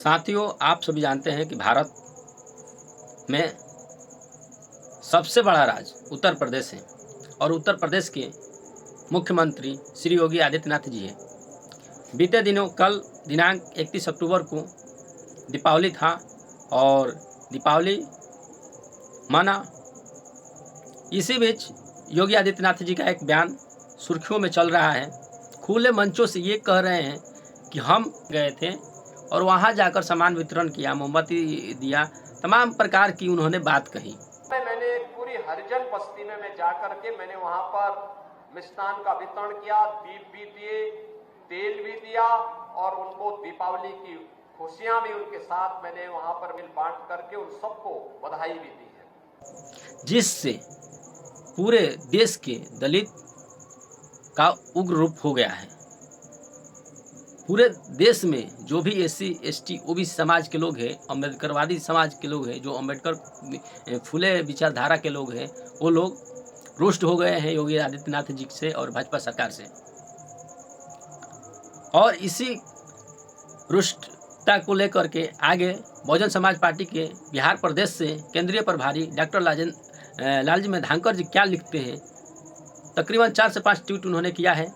साथियों, आप सभी जानते हैं कि भारत में सबसे बड़ा राज्य उत्तर प्रदेश है और उत्तर प्रदेश के मुख्यमंत्री श्री योगी आदित्यनाथ जी हैं। बीते दिनों कल दिनांक 31 अक्टूबर को दीपावली था और दीपावली मना। इसी बीच योगी आदित्यनाथ जी का एक बयान सुर्खियों में चल रहा है। खुले मंचों से ये कह रहे हैं कि हम गए थे और वहाँ जाकर सामान वितरण किया, मोमबत्ती दिया, तमाम प्रकार की उन्होंने बात कही। मैंने पूरी हरिजन बस्ती में मैं जाकर के मैंने वहां पर मिष्ठान का वितरण किया, दीप भी दिए, तेल भी दिया और उनको दीपावली की खुशियां भी उनके साथ मैंने वहां पर मिल बांट करके उन सबको बधाई भी दी है, जिससे पूरे देश के दलित का उग्र रूप हो गया है। पूरे देश में जो भी SC ST OBC समाज के लोग हैं, अम्बेडकरवादी समाज के लोग हैं, जो अम्बेडकर फुले विचारधारा के लोग हैं, वो लोग रुष्ट हो गए हैं योगी आदित्यनाथ जी से और भाजपा सरकार से। और इसी रुष्टता को लेकर के आगे बहुजन समाज पार्टी के बिहार प्रदेश से केंद्रीय प्रभारी डॉक्टर लालजी मेधांकर जी क्या लिखते हैं। तकरीबन 4 से 5 ट्वीट उन्होंने किया है।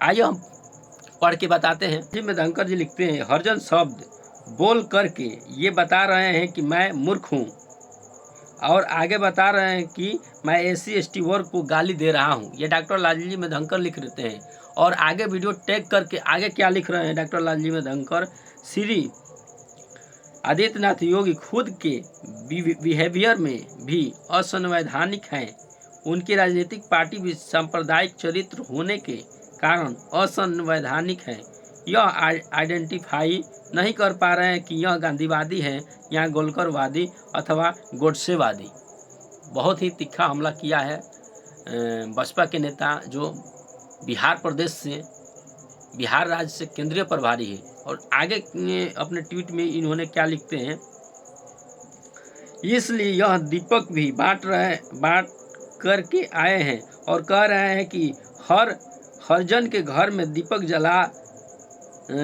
आइए हम पढ़ के बताते हैं। जी मेधांकर जी लिखते हैं, हरिजन शब्द बोल करके ये बता रहे हैं कि मैं मूर्ख हूँ, और आगे बता रहे हैं कि मैं SC ST वर्ग को गाली दे रहा हूँ। ये डॉक्टर लालजी मेधांकर लिख देते हैं और आगे वीडियो टैग करके आगे क्या लिख रहे हैं डॉक्टर लालजी मेधांकर, श्री आदित्यनाथ योगी खुद के बिहेवियर में भी असंवैधानिक हैं। उनकी राजनीतिक पार्टी भी सांप्रदायिक चरित्र होने के कारण असंवैधानिक है। यह आइडेंटिफाई नहीं कर पा रहे हैं कि यह गांधीवादी है या गोलकरवादी अथवा गोडसेवादी। बहुत ही तीखा हमला किया है बसपा के नेता जो बिहार प्रदेश से, बिहार राज्य से केंद्रीय प्रभारी है। और आगे अपने ट्वीट में इन्होंने क्या लिखते हैं, इसलिए यह दीपक भी बांट करके आए हैं और कह रहे हैं कि हर हरिजन के घर में दीपक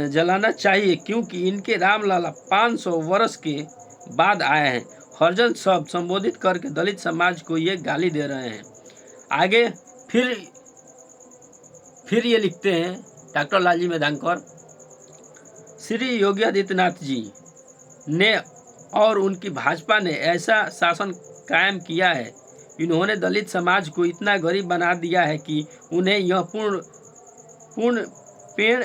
जलाना चाहिए, क्योंकि इनके रामलाला 500 वर्ष के बाद आए हैं। हरिजन शब्द संबोधित करके दलित समाज को ये गाली दे रहे हैं। आगे फिर ये लिखते हैं डॉक्टर लालजी मेधांकर, श्री योगी आदित्यनाथ जी ने और उनकी भाजपा ने ऐसा शासन कायम किया है, इन्होंने दलित समाज को इतना गरीब बना दिया है कि उन्हें यह पूर्ण पेड़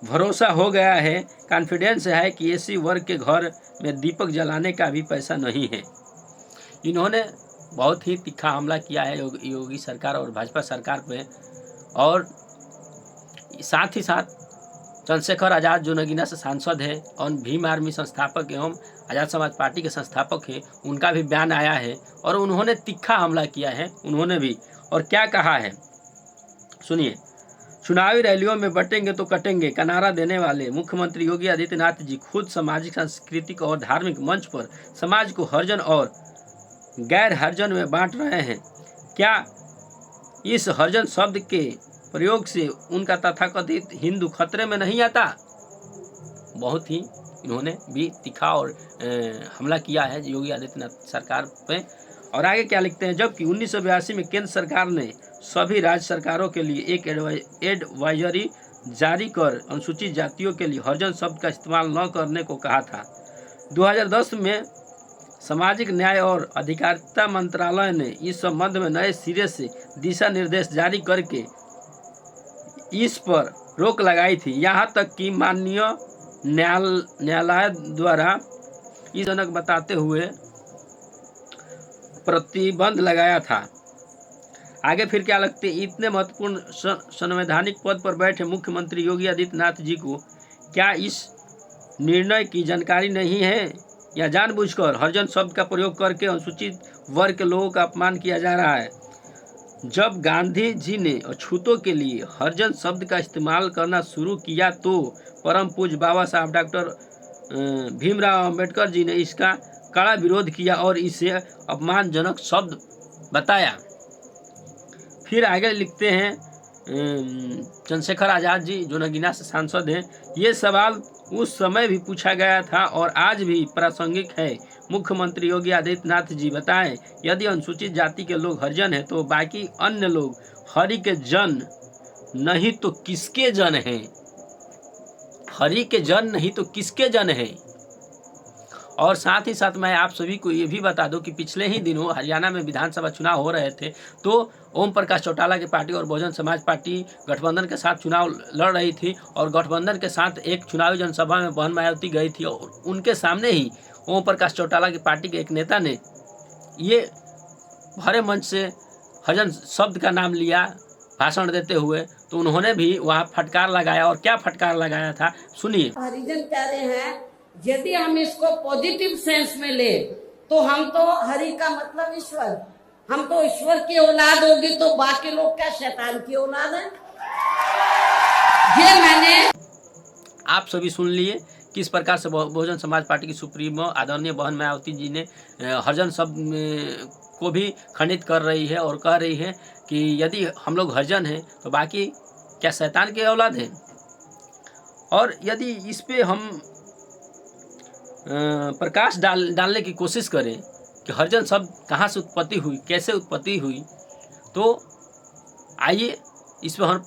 भरोसा हो गया है, कॉन्फिडेंस है कि SC वर्ग के घर में दीपक जलाने का भी पैसा नहीं है। इन्होंने बहुत ही तीखा हमला किया है योगी सरकार और भाजपा सरकार पे। और साथ ही साथ चंद्रशेखर आज़ाद जो नगीना से सांसद है और भीम आर्मी संस्थापक एवं आज़ाद समाज पार्टी के संस्थापक हैं, उनका भी बयान आया है और उन्होंने तीखा हमला किया है उन्होंने भी। और क्या कहा है सुनिए, चुनावी रैलियों में बटेंगे तो कटेंगे का नारा देने वाले मुख्यमंत्री योगी आदित्यनाथ जी खुद सामाजिक, सांस्कृतिक और धार्मिक मंच पर समाज को हरिजन और गैर हरिजन में बांट रहे हैं। क्या इस हरिजन शब्द के प्रयोग से उनका तथाकथित हिंदू खतरे में नहीं आता? बहुत ही इन्होंने भी तीखा और हमला किया है योगी आदित्यनाथ सरकार पे। और आगे क्या लिखते हैं, जबकि 1982 में केंद्र सरकार ने सभी राज्य सरकारों के लिए एक एडवाइजरी जारी कर अनुसूचित जातियों के लिए हरिजन शब्द का इस्तेमाल न करने को कहा था। 2010 में सामाजिक न्याय और अधिकारिता मंत्रालय ने इस संबंध में नए सिरे से दिशा निर्देश जारी करके इस पर रोक लगाई थी। यहाँ तक कि माननीय न्यायालय द्वारा इस जनक बताते हुए प्रतिबंध लगाया था। आगे फिर क्या लगते हैं, इतने महत्वपूर्ण संवैधानिक पद पर बैठे मुख्यमंत्री योगी आदित्यनाथ जी को क्या इस निर्णय की जानकारी नहीं है, या जानबूझकर हरिजन शब्द का प्रयोग करके अनुसूचित वर्ग के लोगों का अपमान किया जा रहा है? जब गांधी जी ने अछूतों के लिए हरिजन शब्द का इस्तेमाल करना शुरू किया तो परम पूज्य बाबा साहब डॉक्टर भीमराव अंबेडकर जी ने इसका कड़ा विरोध किया और इसे अपमानजनक शब्द बताया। फिर आगे लिखते हैं चंद्रशेखर आज़ाद जी जो नगीना से सांसद हैं, ये सवाल उस समय भी पूछा गया था और आज भी प्रासंगिक है। मुख्यमंत्री योगी आदित्यनाथ जी बताएं, यदि अनुसूचित जाति के लोग हरिजन हैं तो बाकी अन्य लोग हरि के जन नहीं तो किसके जन हैं? हरि के जन नहीं तो किसके जन हैं? और साथ ही साथ मैं आप सभी को ये भी बता दूं कि पिछले ही दिनों हरियाणा में विधानसभा चुनाव हो रहे थे, तो ओम प्रकाश चौटाला की पार्टी और बहुजन समाज पार्टी गठबंधन के साथ चुनाव लड़ रही थी और गठबंधन के साथ एक चुनावी जनसभा में बहन मायावती गई थी और उनके सामने ही ओम प्रकाश चौटाला की पार्टी के एक नेता ने ये भरे मंच से हरिजन शब्द का नाम लिया भाषण देते हुए, तो उन्होंने भी वहाँ फटकार लगाया। और क्या फटकार लगाया था, सुनिए। हरिजन कह रहे हैं यदि हम इसको पॉजिटिव सेंस में ले तो हम तो हरि का मतलब ईश्वर, हम तो ईश्वर की औलाद होगी, तो बाकी लोग क्या शैतान की औलाद है? ये मैंने आप सभी सुन लिए किस प्रकार से बहुजन समाज पार्टी की सुप्रीमो आदरणीय बहन मायावती जी ने हरिजन शब्द को भी खंडित कर रही है और कह रही है कि यदि हम लोग हरिजन हैं तो बाकी क्या शैतान की औलाद है। और यदि इस पे हम प्रकाश डालने की कोशिश करें कि हरिजन शब्द कहाँ से उत्पत्ति हुई, कैसे उत्पत्ति हुई, तो आइए इस पर हम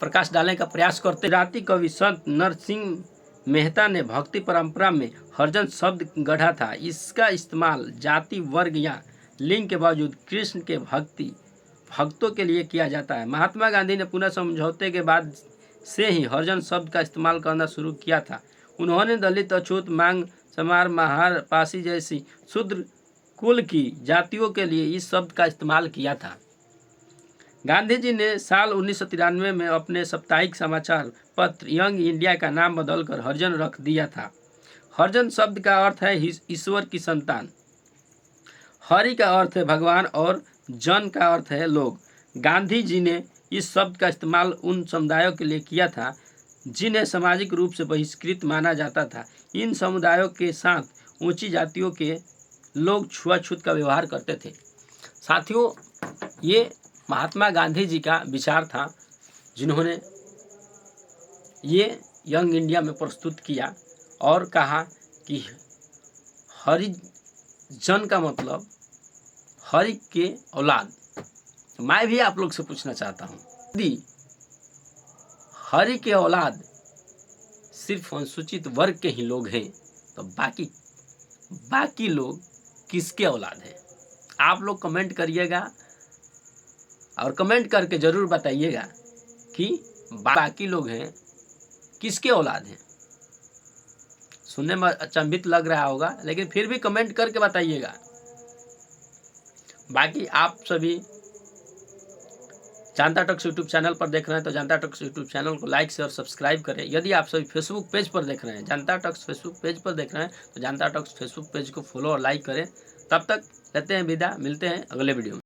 प्रकाश डालने का प्रयास करते। राति कवि संत नरसिंह मेहता ने भक्ति परंपरा में हरिजन शब्द गढ़ा था। इसका इस्तेमाल जाति, वर्ग या लिंग के बावजूद कृष्ण के भक्तों के लिए किया जाता है। महात्मा गांधी ने पुनः समझौते के बाद से ही हरिजन शब्द का इस्तेमाल करना शुरू किया था। उन्होंने दलित, अछूत, मांग, चमार, महार, पासी जैसी शूद्र कुल की जातियों के लिए इस शब्द का इस्तेमाल किया था। गांधी जी ने साल 1993 में अपने साप्ताहिक समाचार पत्र यंग इंडिया का नाम बदलकर हरिजन रख दिया था। हरिजन शब्द का अर्थ है ईश्वर की संतान, हरि का अर्थ है भगवान और जन का अर्थ है लोग। गांधी जी ने इस शब्द का इस्तेमाल उन समुदायों के लिए किया था जिन्हें सामाजिक रूप से बहिष्कृत माना जाता था। इन समुदायों के साथ ऊंची जातियों के लोग छुआछूत का व्यवहार करते थे। साथियों, ये महात्मा गांधी जी का विचार था जिन्होंने ये यंग इंडिया में प्रस्तुत किया और कहा कि हरिजन का मतलब हरि के औलाद। मैं भी आप लोग से पूछना चाहता हूँ, यदि हरि के औलाद सिर्फ अनुसूचित वर्ग के ही लोग हैं तो बाकी लोग किसके औलाद हैं? आप लोग कमेंट करिएगा और कमेंट करके ज़रूर बताइएगा कि बाकी लोग हैं किसके औलाद हैं। सुनने में अचंभित लग रहा होगा, लेकिन फिर भी कमेंट करके बताइएगा। बाकी आप सभी जनता टॉक्स यूट्यूब चैनल पर देख रहे हैं तो जनता टॉक्स यूट्यूब चैनल को लाइक से और सब्सक्राइब करें। यदि आप सभी फेसबुक पेज पर देख रहे हैं, जनता टॉक्स फेसबुक पेज पर देख रहे हैं तो जनता टॉक्स फेसबुक पेज को फॉलो और लाइक करें। तब तक लेते हैं विदा, मिलते हैं अगले वीडियो में।